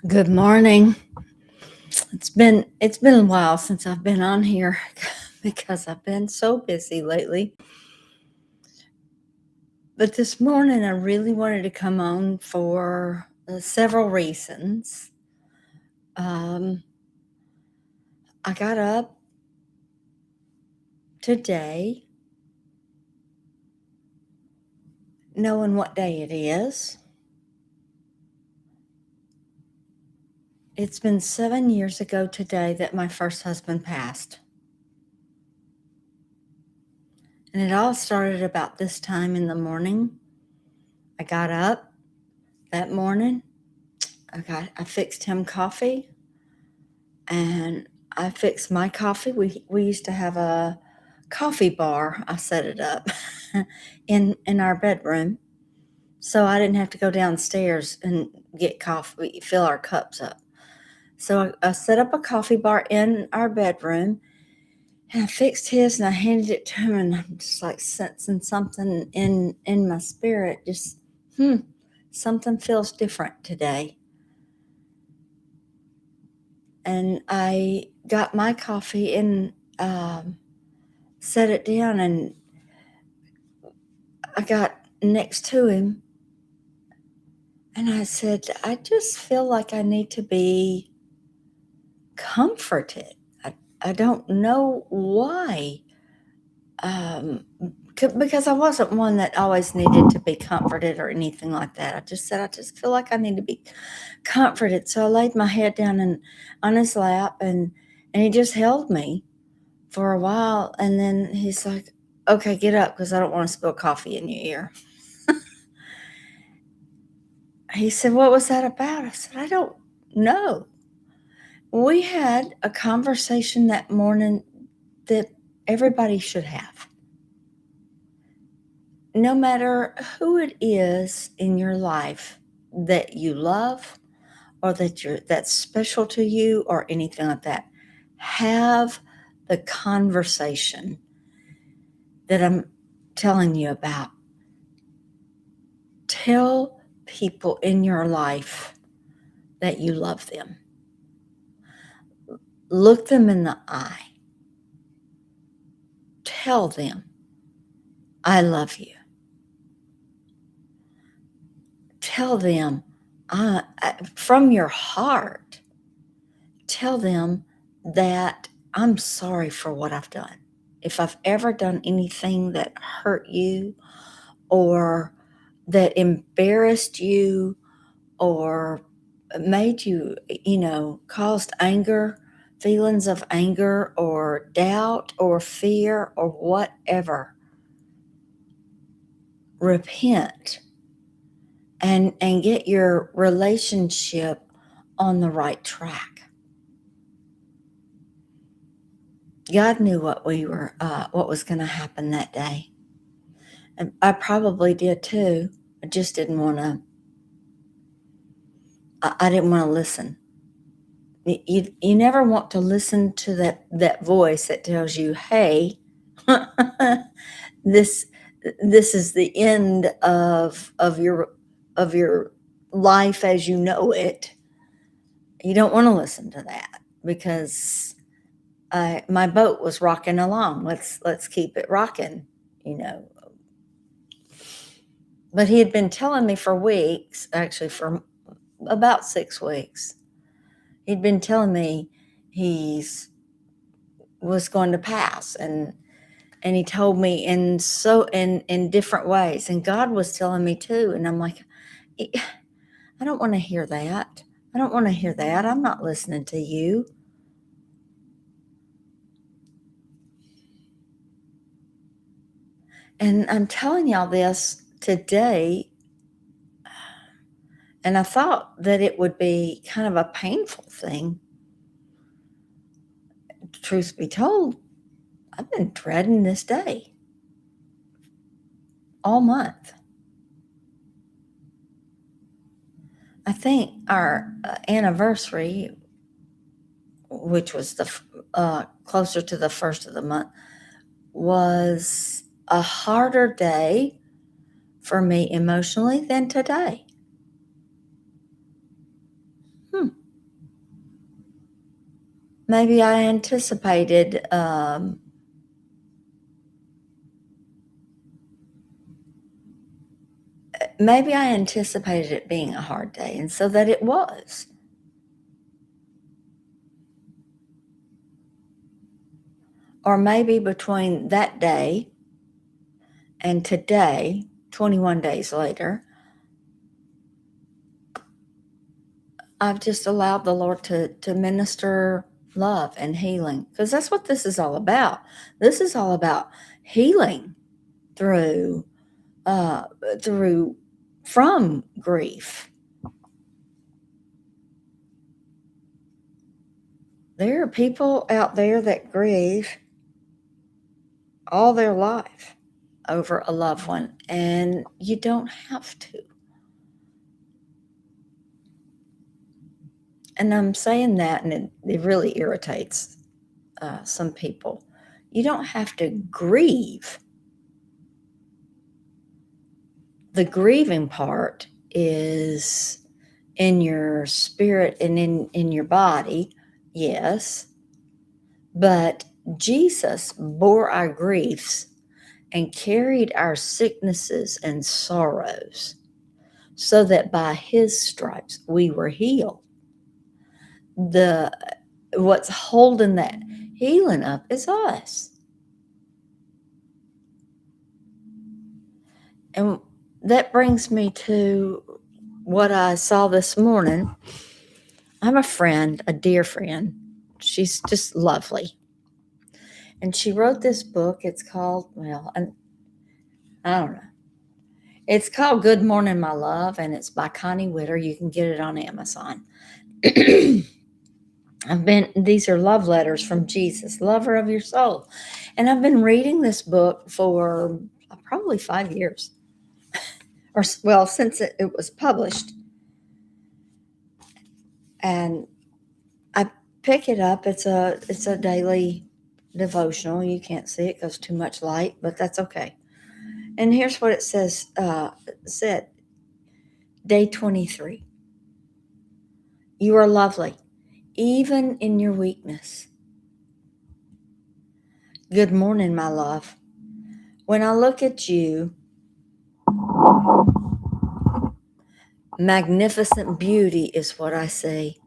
Good morning. It's been a while since I've been on here because I've been so busy lately. But this morning I really wanted to come on for several reasons. Um, I got up today knowing what day it is. It's been 7 years ago today that my first husband passed. And it all started about this time in the morning. I got up that morning. I fixed him coffee and I fixed my coffee. We used to have a coffee bar. I set it up in our bedroom, so I didn't have to go downstairs and get coffee, fill our cups up. So I set up a coffee bar in our bedroom, and I fixed his, and I handed it to him, and I'm just like sensing something in my spirit. Just something feels different today. And I got my coffee and set it down, and I got next to him and I said, I just feel like I need to be comforted. I don't know why. Because I wasn't one that always needed to be comforted or anything like that. I just said, I just feel like I need to be comforted. So I laid my head down on his lap, and he just held me for a while. And then he's like, okay, get up because I don't want to spill coffee in your ear. He said, what was that about? I said, I don't know. We had a conversation that morning that everybody should have. No matter who it is in your life that you love or that's special to you or anything like that, have the conversation that I'm telling you about. Tell people in your life that you love them. Look them in the eye. Tell them, I love you. Tell them, from your heart, tell them that I'm sorry for what I've done. If I've ever done anything that hurt you or that embarrassed you or made you, caused anger, feelings of anger or doubt or fear or whatever, repent and get your relationship on the right track. God knew what was going to happen that day, and I probably did too. I just didn't want to. I didn't want to listen. You never want to listen to that voice that tells you, "Hey, this this is the end of your life as you know it." You don't want to listen to that because my boat was rocking along. Let's keep it rocking, you know. But he had been telling me for weeks, actually for about 6 weeks. He'd been telling me he's was going to pass, and he told me in different ways, and God was telling me too. And I'm like, I don't want to hear that. I don't want to hear that. I'm not listening to you. And I'm telling y'all this today, and I thought that it would be kind of a painful thing. Truth be told, I've been dreading this day all month. I think our anniversary, which was closer to the first of the month, was a harder day for me emotionally than today. Maybe I anticipated it being a hard day, and so that it was. Or maybe between that day and today, 21 days later, I've just allowed the Lord to minister love and healing, because that's what this is all about. This is all about healing through uh, through from grief. There are people out there that grieve all their life over a loved one, and you don't have to. And I'm saying that, and it really irritates some people. You don't have to grieve. The grieving part is in your spirit and in your body, yes, but Jesus bore our griefs and carried our sicknesses and sorrows so that by his stripes we were healed. The What's holding that healing up is us. And that brings me to what I saw this morning. I have a friend, a dear friend. She's just lovely. And she wrote this book. It's called, well, I don't know. It's called Good Morning, My Love, and it's by Connie Witter. You can get it on Amazon. These are love letters from Jesus, lover of your soul. And I've been reading this book for probably 5 years, or well, since it was published. And I pick it up. It's a daily devotional. You can't see it because too much light, but that's okay. And here's what it says. Said day 23. You are lovely, even in your weakness. Good morning, my love. When I look at you, magnificent beauty is what I see.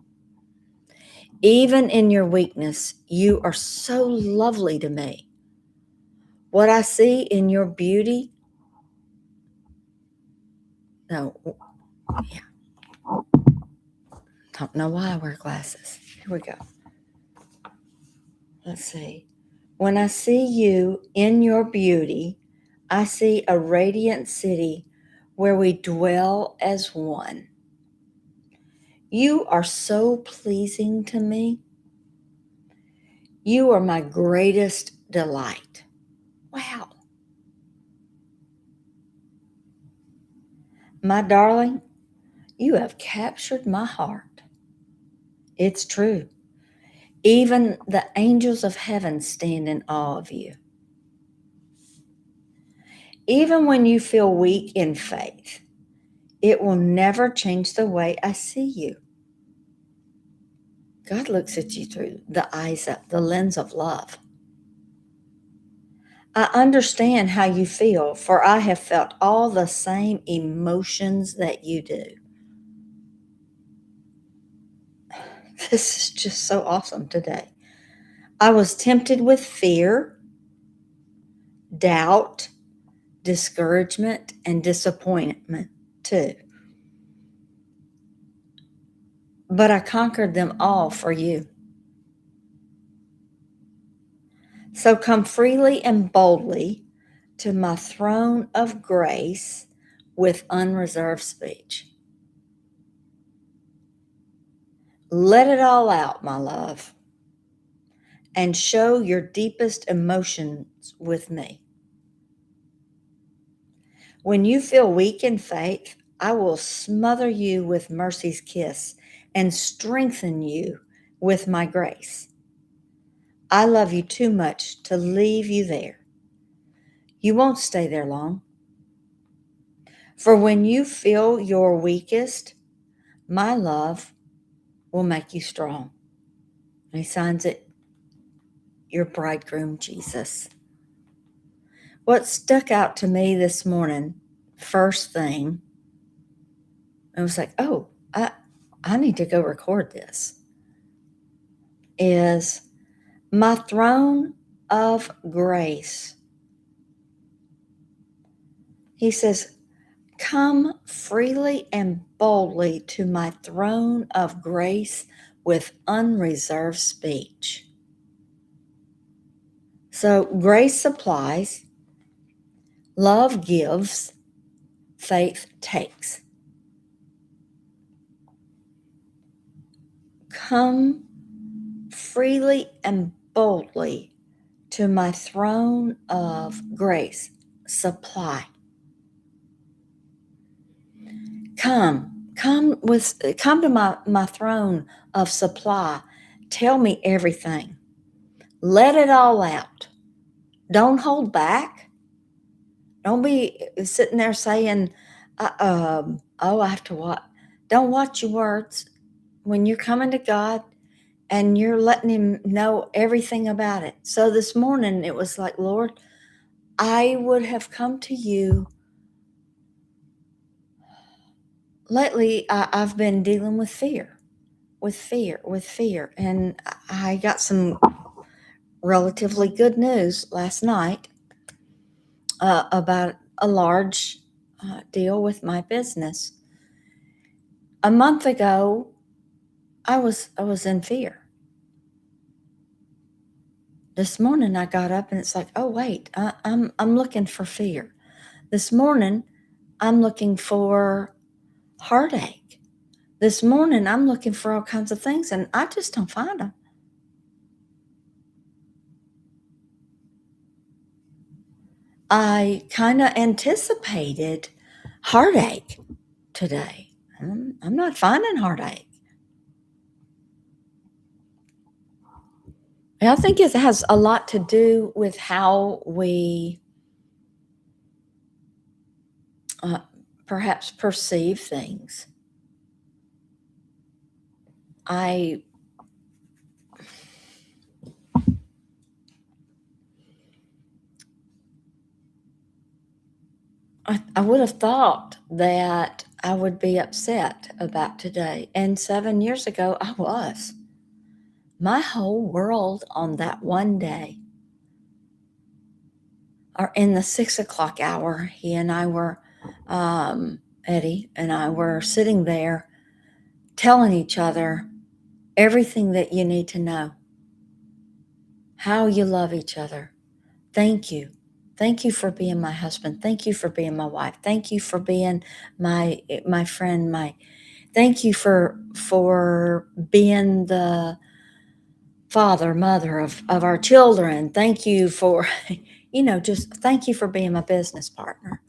Even in your weakness, you are so lovely to me. What I see in your beauty, no, yeah, don't know why I wear glasses. Here we go. Let's see. When I see you in your beauty, I see a radiant city where we dwell as one. You are so pleasing to me. You are my greatest delight. Wow. My darling, you have captured my heart. It's true. Even the angels of heaven stand in awe of you. Even when you feel weak in faith, it will never change the way I see you. God looks at you through the lens of love. I understand how you feel, for I have felt all the same emotions that you do. This is just so awesome today. I was tempted with fear, doubt, discouragement, and disappointment too. But I conquered them all for you. So come freely and boldly to my throne of grace with unreserved speech. Let it all out, my love, and show your deepest emotions with me. When you feel weak in faith, I will smother you with mercy's kiss and strengthen you with my grace. I love you too much to leave you there. You won't stay there long. For when you feel your weakest, my love will make you strong. And he signs it, your bridegroom, Jesus. What stuck out to me this morning, first thing, I was like, oh, I need to go record this, is my throne of grace. He says, come freely and boldly to my throne of grace with unreserved speech. So grace supplies, love gives, faith takes. Come freely and boldly to my throne of grace. Supply. Come to my throne of supply. Tell me everything. Let it all out. Don't hold back. Don't be sitting there saying, oh, I have to watch. Don't watch your words. When you're coming to God and you're letting him know everything about it. So this morning it was like, Lord, I would have come to you. Lately, I've been dealing with fear. And I got some relatively good news last night about a large deal with my business. A month ago, I was in fear. This morning I got up and it's like, oh wait, I'm looking for fear. This morning I'm looking for heartache. This morning I'm looking for all kinds of things and I just don't find them. I kind of anticipated heartache today. I'm not finding heartache. And I think it has a lot to do with how we perhaps perceive things. I would have thought that I would be upset about today. And 7 years ago, I was. My whole world on that one day, or in the 6 o'clock hour, he and I were, Eddie and I were sitting there telling each other everything that you need to know, how you love each other. Thank you. Thank you for being my husband. Thank you for being my wife. Thank you for being my friend. Thank you for being the father, mother of our children. Thank you for, just thank you for being my business partner.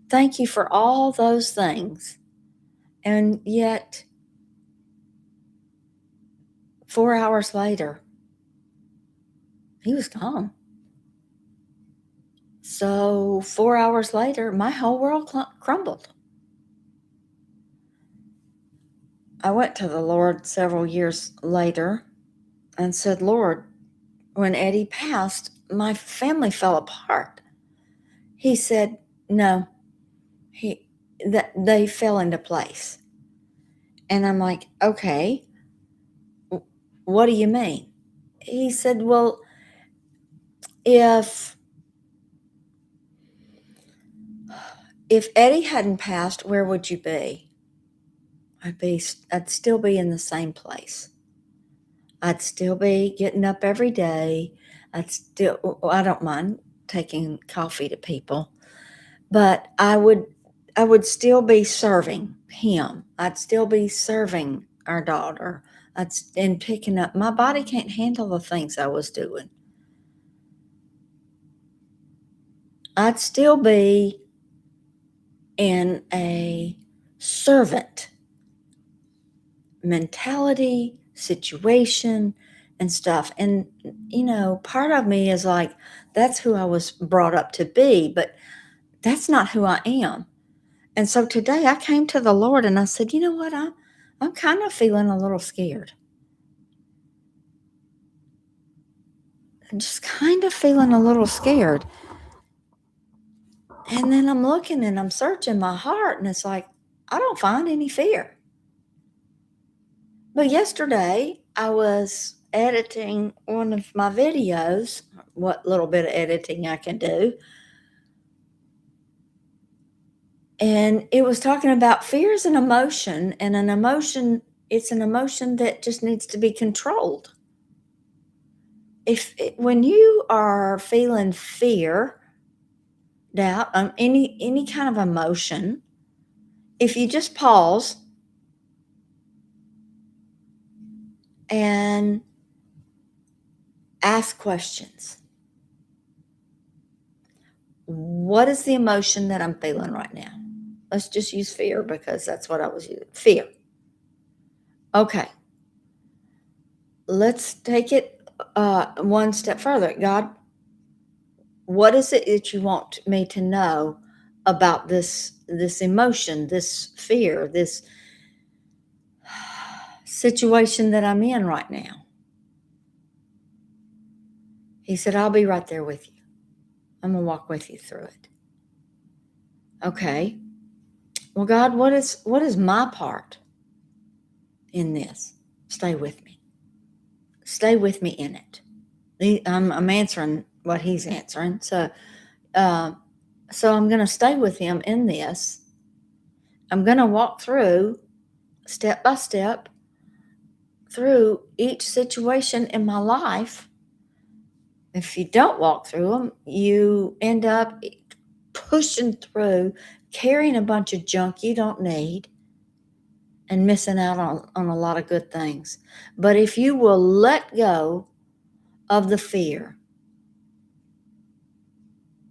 Thank you for all those things. And yet, 4 hours later, he was gone. So 4 hours later, my whole world crumbled. I went to the Lord several years later and said, Lord, when Eddie passed, my family fell apart. He said, no, they fell into place. And I'm like, okay, what do you mean? He said, well, if Eddie hadn't passed, where would you be? I'd still be in the same place. I'd still be getting up every day. I don't mind taking coffee to people, but I would still be serving him. I'd still be serving our daughter. And picking up. My body can't handle the things I was doing. I'd still be in a servant mentality, situation, and stuff. And, part of me is like, that's who I was brought up to be, but that's not who I am. And so today I came to the Lord and I said, you know what? I'm kind of feeling a little scared. I'm just kind of feeling a little scared. And then I'm looking and I'm searching my heart, and it's like, I don't find any fear. But yesterday, I was editing one of my videos, what little bit of editing I can do. And it was talking about fear is an emotion, and it's an emotion that just needs to be controlled. When you are feeling fear, doubt, any kind of emotion, if you just pause and ask questions. What is the emotion that I'm feeling right now? Let's just use fear because that's what I was using. Fear. Okay. Let's take it one step further. God, what is it that you want me to know about this emotion, this fear, this situation that I'm in right now? He said, I'll be right there with you. I'm going to walk with you through it. Okay. Well, God, what is my part in this? Stay with me. Stay with me in it. I'm answering what he's answering. So I'm going to stay with him in this. I'm going to walk through step by step through each situation in my life. If you don't walk through them, you end up pushing through, carrying a bunch of junk you don't need, and missing out on a lot of good things. But if you will let go of the fear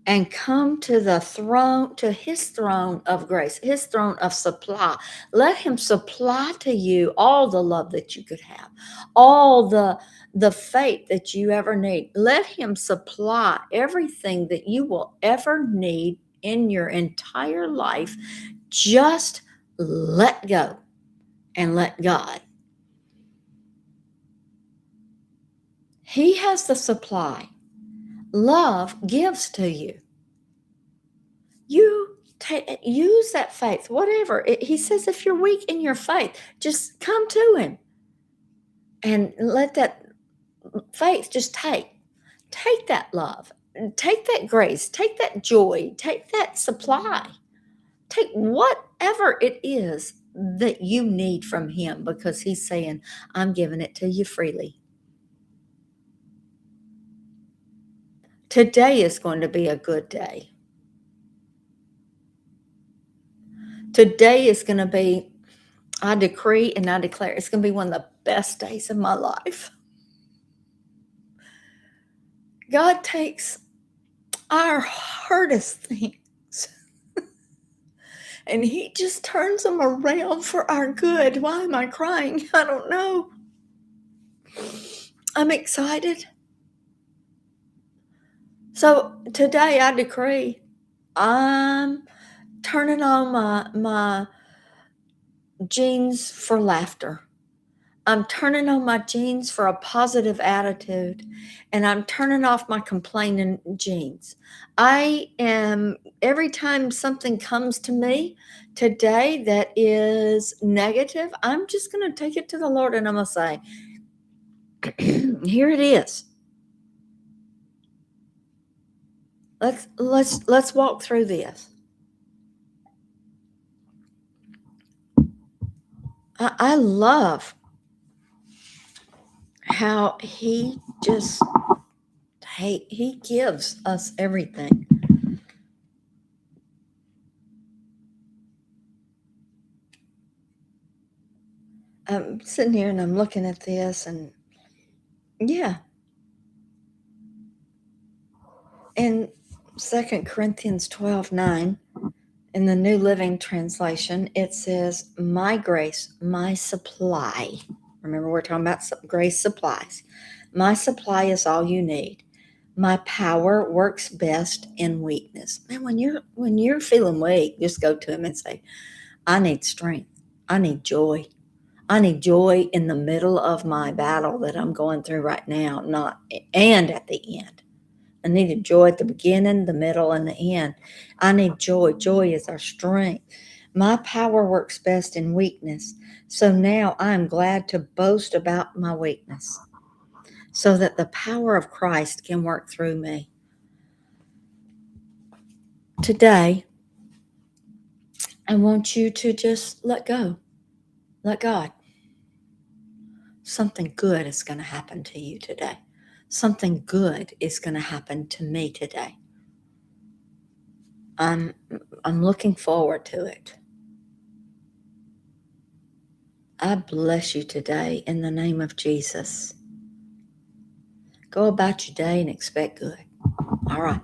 and come to the throne, to his throne of grace, his throne of supply, let him supply to you all the love that you could have, all the faith that you ever need. Let him supply everything that you will ever need in your entire life. Just let go and let God. He has the supply. Love gives to you. You use that faith, whatever. He says if you're weak in your faith, just come to him and let that faith just take that love, take that grace, take that joy, take that supply, take whatever it is that you need from him, because he's saying, I'm giving it to you freely. Today is going to be a good day. Today is going to be, I decree and I declare, it's going to be one of the best days of my life. God takes our hardest things and he just turns them around for our good. Why am I crying? I don't know. I'm excited. So today I decree I'm turning on my genes for laughter. I'm turning on my genes for a positive attitude, and I'm turning off my complaining genes. I am, every time something comes to me today that is negative, I'm just going to take it to the Lord and I'm going to say, here it is. Let's walk through this. I love how he just he gives us everything. I'm sitting here and I'm looking at this, and yeah. In 2 Corinthians 12:9, in the New Living Translation, it says, my grace, my supply. Remember, we're talking about grace supplies. My supply is all you need. My power works best in weakness. Man, when you're feeling weak, just go to him and say, I need strength. I need joy. I need joy in the middle of my battle that I'm going through right now, and at the end. I needed joy at the beginning, the middle, and the end. I need joy. Joy is our strength. My power works best in weakness. So now I am glad to boast about my weakness so that the power of Christ can work through me. Today, I want you to just let go. Let God. Something good is going to happen to you today. Something good is going to happen to me today. I'm looking forward to it. I bless you today in the name of Jesus. Go about your day and expect good. All right.